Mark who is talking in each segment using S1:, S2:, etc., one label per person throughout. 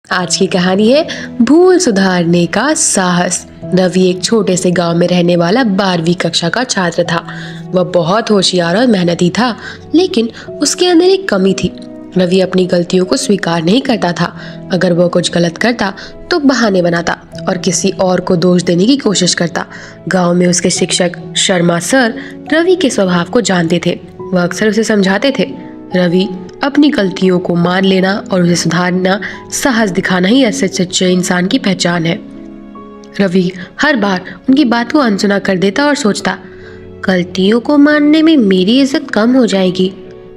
S1: आज की कहानी है भूल सुधारने का साहस। रवि एक छोटे से गांव में रहने वाला 12वीं कक्षा का छात्र था। वह बहुत होशियार और मेहनती था, लेकिन उसके अंदर एक कमी थी। रवि अपनी गलतियों को स्वीकार नहीं करता था। अगर वह कुछ गलत करता तो बहाने बनाता और किसी और को दोष देने की कोशिश करता। गांव में उसके शिक्षक शर्मा सर रवि के स्वभाव को जानते थे। वह अक्सर उसे समझाते थे, रवि, अपनी गलतियों को मान लेना और उसे सुधारना, साहस दिखाना ही ऐसे सच्चे इंसान की पहचान है। रवि हर बार उनकी बात को अनसुना कर देता और सोचता, गलतियों को मानने में मेरी इज्जत कम हो जाएगी।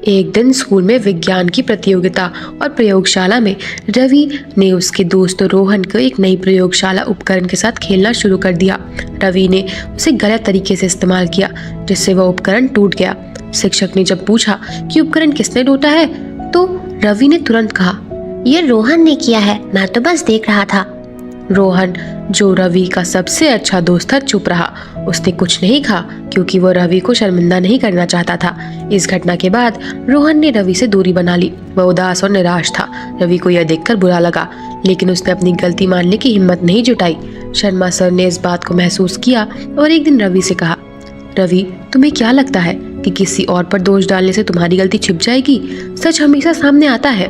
S1: एक दिन स्कूल में विज्ञान की प्रतियोगिता और प्रयोगशाला में रवि ने उसके दोस्त रोहन को एक नई प्रयोगशाला उपकरण के साथ खेलना शुरू कर दिया। रवि ने उसे गलत तरीके से इस्तेमाल किया, जिससे वह उपकरण टूट गया। शिक्षक ने जब पूछा कि उपकरण किसने टूटा है, तो रवि ने तुरंत कहा, यह रोहन ने किया है, मैं तो बस देख रहा था। रोहन, जो रवि का सबसे अच्छा दोस्त था, चुप रहा। उसने कुछ नहीं कहा क्योंकि वो रवि को शर्मिंदा नहीं करना चाहता था। इस घटना के बाद रोहन ने रवि से दूरी बना ली। वह उदास और निराश था। रवि को यह देखकर बुरा लगा, लेकिन उसने अपनी गलती मानने की हिम्मत नहीं जुटाई। शर्मा सर ने इस बात को महसूस किया और एक दिन रवि से कहा, रवि, तुम्हें क्या लगता है कि किसी और पर दोष डालने से तुम्हारी गलती छिप जाएगी? सच हमेशा सामने आता है।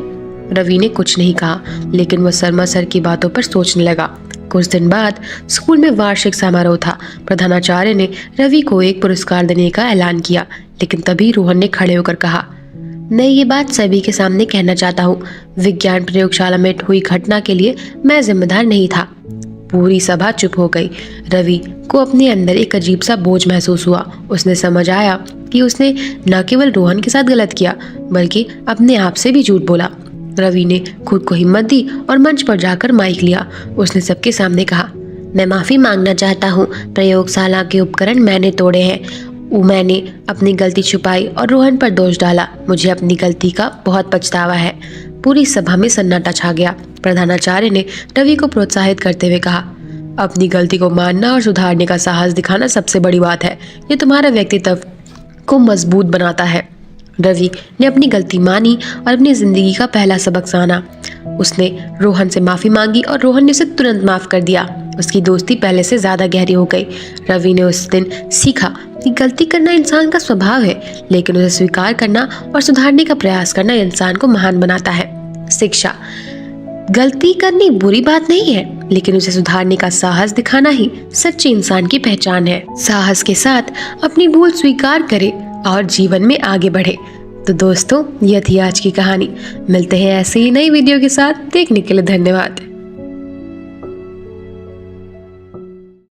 S1: रवि ने कुछ नहीं कहा, लेकिन वह शर्मा सर की बातों पर सोचने लगा। कुछ दिन बाद स्कूल में वार्षिक समारोह था। प्रधानाचार्य ने रवि को एक पुरस्कार देने का ऐलान किया, लेकिन तभी रोहन ने खड़े होकर कहा, मैं ये बात सभी के सामने कहना चाहता हूँ, विज्ञान प्रयोगशाला में हुई घटना के लिए मैं जिम्मेदार नहीं था। पूरी सभा चुप हो गई। रवि को अपने अंदर एक अजीब सा बोझ महसूस हुआ। उसने समझ आया कि उसने न केवल रोहन के साथ गलत किया, बल्कि अपने आप से भी झूठ बोला। रवि ने खुद को हिम्मत दी और मंच पर जाकर माइक लिया। उसने सबके सामने कहा, मैं माफी मांगना चाहता हूँ। प्रयोगशाला के उपकरण मैंने तोड़े हैं। मैंने अपनी गलती छुपाई और रोहन पर दोष डाला। मुझे अपनी गलती का बहुत पछतावा है। पूरी सभा में सन्नाटा छा गया। प्रधानाचार्य ने रवि को प्रोत्साहित करते हुए कहा, अपनी गलती को मानना और सुधारने का साहस दिखाना सबसे बड़ी बात है। ये तुम्हारे व्यक्तित्व को मजबूत बनाता है। रवि ने अपनी गलती मानी और अपनी जिंदगी का पहला सबक जाना। उसने रोहन से माफी मांगी और रोहन ने उसे तुरंत माफ कर दिया। उसकी दोस्ती पहले से ज्यादा गहरी हो गई। रवि ने उस दिन सीखा कि गलती करना इंसान का स्वभाव है, लेकिन उसे स्वीकार करना और सुधारने का प्रयास करना इंसान को महान बनाता है। शिक्षा, गलती करनी बुरी बात नहीं है, लेकिन उसे सुधारने का साहस दिखाना ही सच्चे इंसान की पहचान है। साहस के साथ अपनी भूल स्वीकार करे और जीवन में आगे बढ़े। तो दोस्तों, यह थी आज की कहानी। मिलते हैं ऐसे ही नई वीडियो के साथ। देखने के लिए धन्यवाद।